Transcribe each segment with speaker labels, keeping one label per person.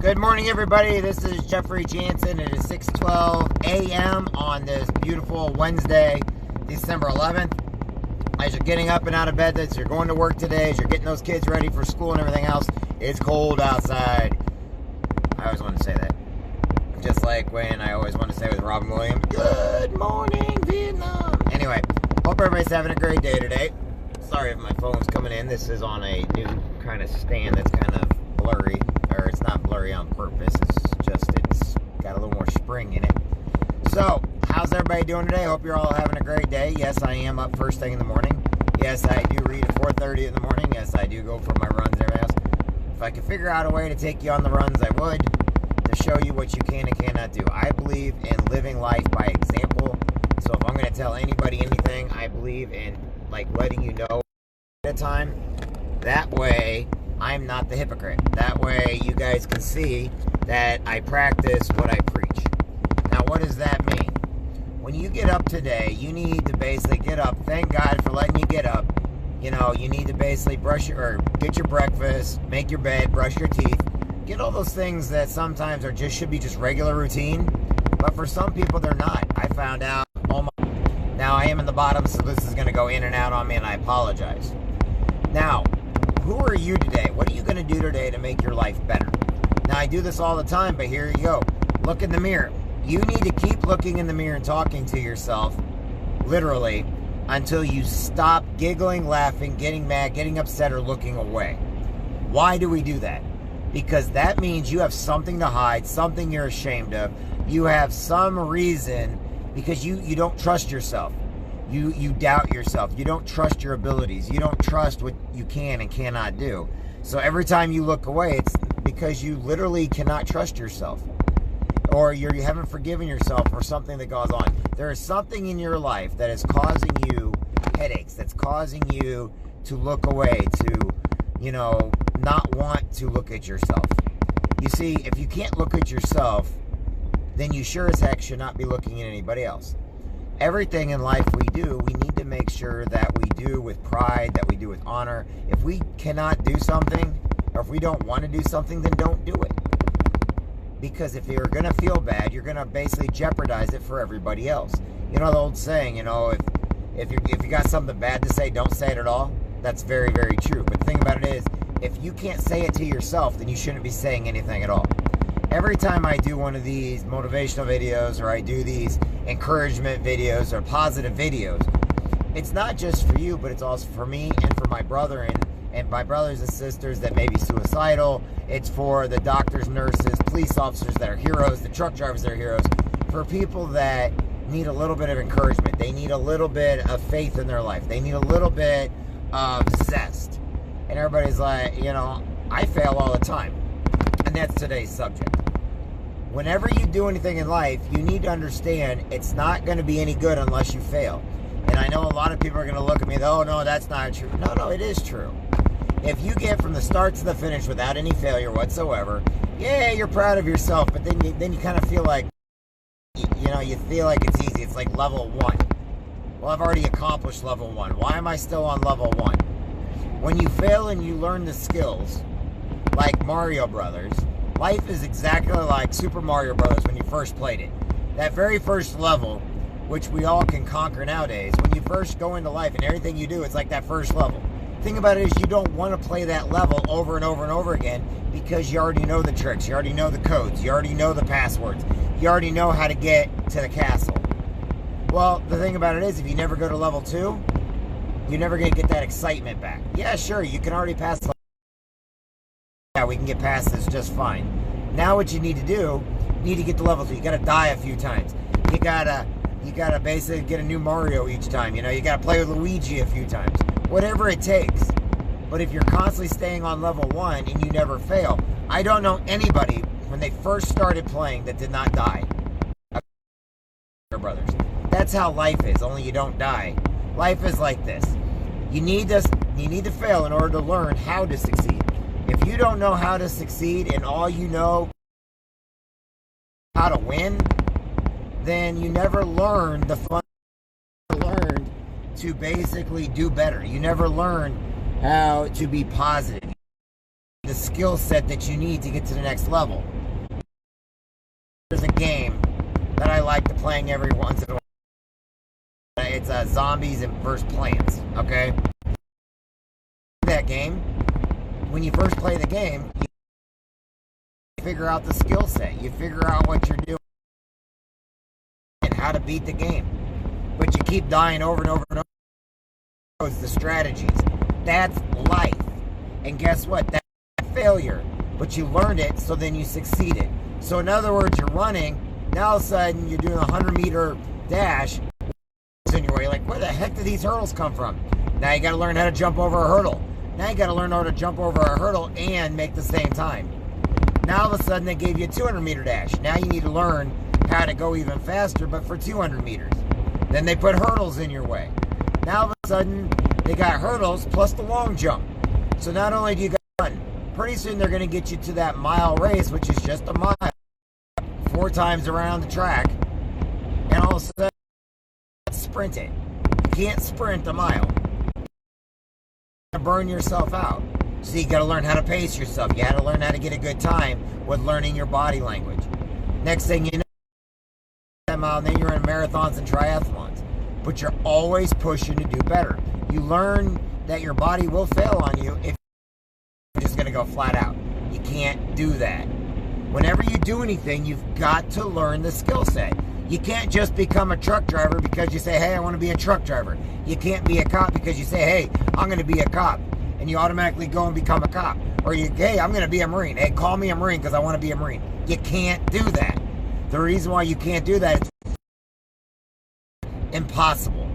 Speaker 1: Good morning, everybody. This is Jeffrey Jansen. It is 6:12 a.m. on this beautiful Wednesday, December 11th. As you're getting up and out of bed, as you're going to work today, as you're getting those kids ready for school and everything else, it's cold outside. I always want to say that. Just like when I always want to say with Robin Williams, good morning, Vietnam. Anyway, hope everybody's having a great day today. Sorry if my phone's coming in. This is on a new kind of stand that's kind of blurry. Or it's not blurry on purpose. It's got a little more spring in it. So, how's everybody doing today? Hope you're all having a great day. Yes, I am up first thing in the morning. Yes, I do read at 4:30 in the morning. Yes, I do go for my runs and everything else. If I could figure out a way to take you on the runs, I would, to show you what you can and cannot do. I believe in living life by example. So if I'm going to tell anybody anything, I believe in letting you know at a time. That way, I'm not the hypocrite. That way, you guys can see that I practice what I preach. Now, what does that mean? When you get up today, you need to basically get up. Thank God for letting you get up. You know, you need to basically get your breakfast, make your bed, brush your teeth, get all those things that sometimes should be just regular routine. But for some people, they're not. I found out. Now, I am in the bottom, so this is going to go in and out on me, and I apologize. Now, who are you today? What are you going to do today to make your life better? Now, I do this all the time, but here you go. Look in the mirror. You need to keep looking in the mirror and talking to yourself, literally, until you stop giggling, laughing, getting mad, getting upset, or looking away. Why do we do that? Because that means you have something to hide, something you're ashamed of. You have some reason because you don't trust yourself. You doubt yourself. You don't trust your abilities. You don't trust what you can and cannot do. So every time you look away, it's because you literally cannot trust yourself. Or you haven't forgiven yourself for something that goes on. There is something in your life that is causing you headaches, that's causing you to look away, to, not want to look at yourself. You see, if you can't look at yourself, then you sure as heck should not be looking at anybody else. Everything in life we do, we need to make sure that we do with pride, that we do with honor. If we cannot do something, or if we don't want to do something, then don't do it. Because if you're going to feel bad, you're going to basically jeopardize it for everybody else. You know the old saying, if you got something bad to say, don't say it at all. That's very, very true. But the thing about it is, if you can't say it to yourself, then you shouldn't be saying anything at all. Every time I do one of these motivational videos, or I do these encouragement videos or positive videos, it's not just for you, but it's also for me and for my brother and my brothers and sisters that may be suicidal. It's for the doctors, nurses, police officers that are heroes, the truck drivers that are heroes, for people that need a little bit of encouragement. They need a little bit of faith in their life. They need a little bit of zest. And everybody's like, I fail all the time. And that's today's subject. Whenever you do anything in life, you need to understand it's not going to be any good unless you fail. And I know a lot of people are going to look at me, oh, no, that's not true. No, it is true. If you get from the start to the finish without any failure whatsoever, yeah, you're proud of yourself, but then you kind of feel like, you feel like it's easy. It's like level 1. Well, I've already accomplished level 1. Why am I still on level 1? When you fail and you learn the skills, like Mario Brothers, life is exactly like Super Mario Brothers when you first played it. That very first level, which we all can conquer nowadays, when you first go into life and everything you do, it's like that first level. The thing about it is you don't want to play that level over and over and over again because you already know the tricks, you already know the codes, you already know the passwords, you already know how to get to the castle. Well, the thing about it is if you never go to level 2, you're never going to get that excitement back. Yeah, sure, you can already pass the yeah, we can get past this just fine. Now what you need to do, you need to get to level 2. You gotta die a few times. You gotta basically get a new Mario each time. You gotta play with Luigi a few times. Whatever it takes. But if you're constantly staying on level 1 and you never fail, I don't know anybody when they first started playing that did not die. Brothers. That's how life is, only you don't die. Life is like this. You need to fail in order to learn how to succeed. If you don't know how to succeed and all you know how to win, then you never learn the fun learned to basically do better. You never learn how to be positive. the skill set that you need to get to the next level. There's a game that I like to playing every once in a while. It's zombies versus plants, okay? That game, when you first play the game, you figure out the skill set. You figure out what you're doing and how to beat the game. But you keep dying over and over and over. It's the strategies. That's life. And guess what? That's failure. But you learned it, so then you succeeded. So in other words, you're running, now all of a sudden you're doing a 100-meter dash in your way. Like, where the heck did these hurdles come from? Now you got to learn how to jump over a hurdle. Now you got to learn how to jump over a hurdle and make the same time. Now all of a sudden they gave you a 200-meter dash. Now you need to learn how to go even faster, but for 200 meters. Then they put hurdles in your way. Now all of a sudden they got hurdles plus the long jump. So not only do you got to run, pretty soon they're going to get you to that mile race, which is just a mile, 4 times around the track, and all of a sudden sprint it. You can't sprint a mile. You're going to burn yourself out. So you got to learn how to pace yourself. You got to learn how to get a good time with learning your body language. Next thing you know, 10 mile, and then you're in marathons and triathlons. But you're always pushing to do better. You learn that your body will fail on you if you're just going to go flat out. You can't do that. Whenever you do anything, you've got to learn the skill set. You can't just become a truck driver because you say, hey, I want to be a truck driver. You can't be a cop because you say, hey, I'm going to be a cop. And you automatically go and become a cop. Or you, hey, I'm going to be a Marine. Hey, call me a Marine because I want to be a Marine. You can't do that. The reason why you can't do that is impossible.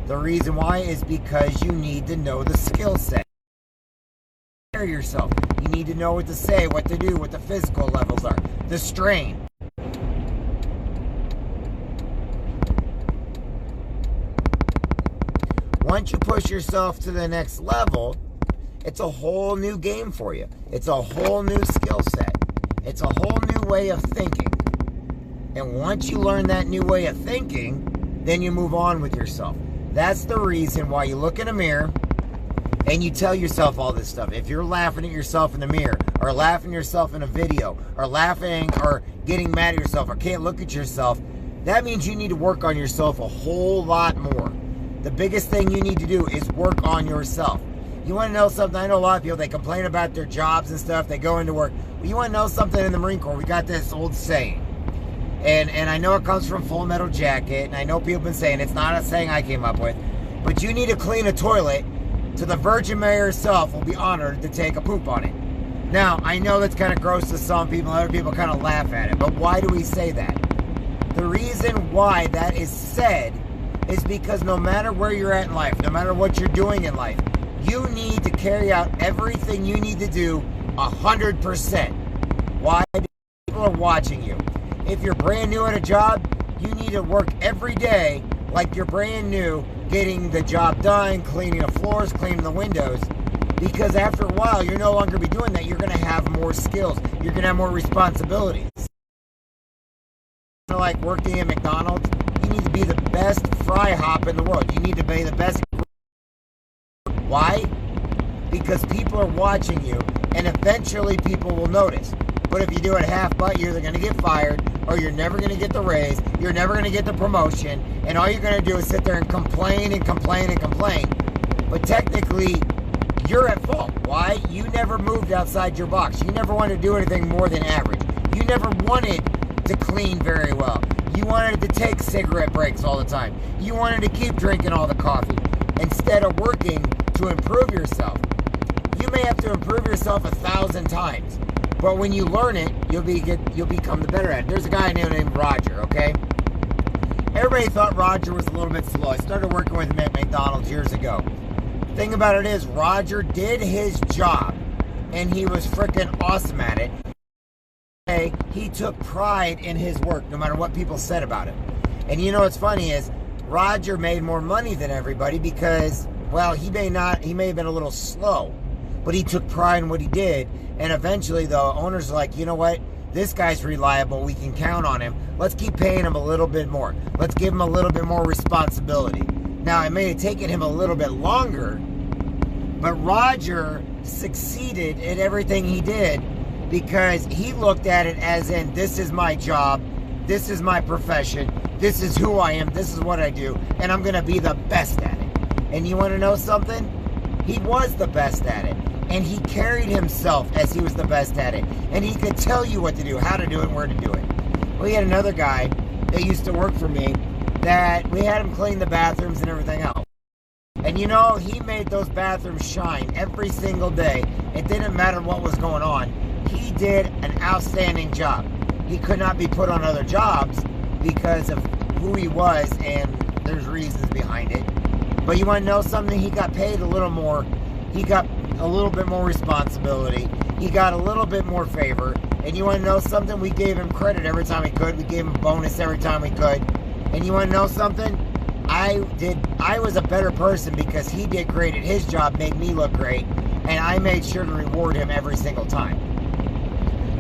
Speaker 1: The reason why is because you need to know the skill set. Prepare yourself. You need to know what to say, what to do, what the physical levels are, the strain. Once you push yourself to the next level, it's a whole new game for you. It's a whole new skill set. It's a whole new way of thinking. And once you learn that new way of thinking, then you move on with yourself. That's the reason why you look in a mirror and you tell yourself all this stuff. If you're laughing at yourself in the mirror, or laughing at yourself in a video, or laughing or getting mad at yourself, or can't look at yourself, that means you need to work on yourself a whole lot more. The biggest thing you need to do is work on yourself. You want to know something? I know a lot of people, they complain about their jobs and stuff. They go into work. Well, you want to know something? In the Marine Corps, we got this old saying. And I know it comes from Full Metal Jacket, and I know people have been saying it's not a saying I came up with, but you need to clean a toilet so the Virgin Mary herself will be honored to take a poop on it. Now, I know that's kind of gross to some people, other people kind of laugh at it, but why do we say that? The reason why that is said is because no matter where you're at in life, no matter what you're doing in life, you need to carry out everything you need to do 100%. Why? Because people are watching you. If you're brand new at a job, you need to work every day like you're brand new, getting the job done, cleaning the floors, cleaning the windows. Because after a while, you're no longer be doing that. You're going to have more skills. You're going to have more responsibilities. Like working at McDonald's, you need to be the best fry hop in the world. You need to be the best. Why? Because people are watching you, and eventually people will notice. But if you do it half-butt, you're either going to get fired, or you're never going to get the raise, you're never going to get the promotion, and all you're going to do is sit there and complain and complain and complain. But technically, you're at fault. Why? You never moved outside your box. You never wanted to do anything more than average. You never wanted to clean very well. You wanted to take cigarette breaks all the time. You wanted to keep drinking all the coffee instead of working to improve yourself. You may have to improve yourself 1,000 times, but when you learn it, you'll become the better at it. There's a guy named Roger, okay? Everybody thought Roger was a little bit slow. I started working with him at McDonald's years ago. The thing about it is, Roger did his job, and he was freaking awesome at it. He took pride in his work, no matter what people said about him. And you know what's funny is, Roger made more money than everybody because, well, he may have been a little slow, but he took pride in what he did. And eventually, the owners are like, you know what? This guy's reliable. We can count on him. Let's keep paying him a little bit more. Let's give him a little bit more responsibility. Now, it may have taken him a little bit longer But Roger succeeded at everything he did because he looked at it as in, this is my job, this is my profession, this is who I am, this is what I do, and I'm going to be the best at it. And you want to know something? He was the best at it. And he carried himself as he was the best at it. And he could tell you what to do, how to do it, and where to do it. We had another guy that used to work for me that we had him clean the bathrooms and everything else. And you know, he made those bathrooms shine every single day. It didn't matter what was going on. He did an outstanding job. He could not be put on other jobs because of who he was, and there's reasons behind it. But you want to know something? He got paid a little more. He got a little bit more responsibility. He got a little bit more favor. And you want to know something? We gave him credit every time we could. We gave him a bonus every time we could. And you want to know something? I was a better person because he did great at his job, made me look great, and I made sure to reward him every single time.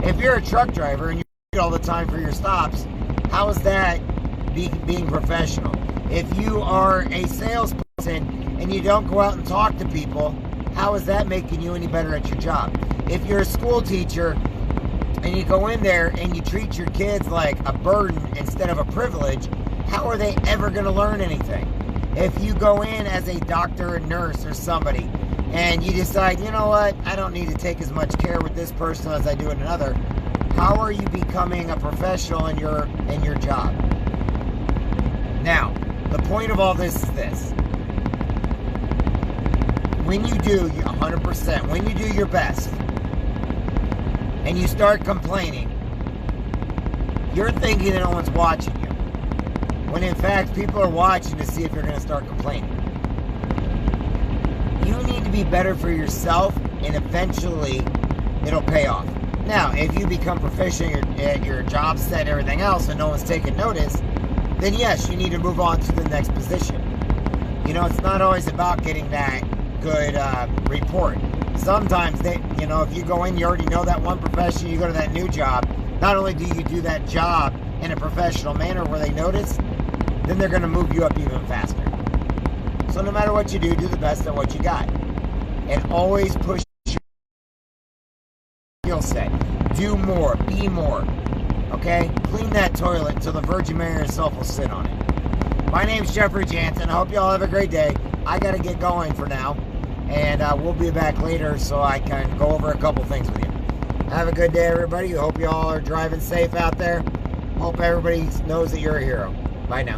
Speaker 1: If you're a truck driver and you wait all the time for your stops, how is that being professional? If you are a salesperson and you don't go out and talk to people, how is that making you any better at your job? If you're a school teacher and you go in there and you treat your kids like a burden instead of a privilege, how are they ever going to learn anything? If you go in as a doctor or nurse or somebody and you decide, you know what, I don't need to take as much care with this person as I do with another, how are you becoming a professional in your job? Now, the point of all this is this. When you do 100%, when you do your best, and you start complaining, you're thinking that no one's watching you. When in fact, people are watching to see if you're going to start complaining. You need to be better for yourself, and eventually, it'll pay off. Now, if you become proficient at your job set and everything else, and no one's taking notice, then yes, you need to move on to the next position. You know, it's not always about getting that good report. Sometimes if you go in, you already know that one profession, you go to that new job, not only do you do that job in a professional manner where they notice, then they're going to move you up even faster. So no matter what you do the best at what you got. And always push your skill set. Do more, be more. Okay? Clean that toilet until the Virgin Mary herself will sit on it. My name's Jeffrey Jansen. I hope you all have a great day. I got to get going for now. And we'll be back later so I can go over a couple things with you. Have a good day, everybody. Hope you all are driving safe out there. Hope everybody knows that you're a hero. Bye now.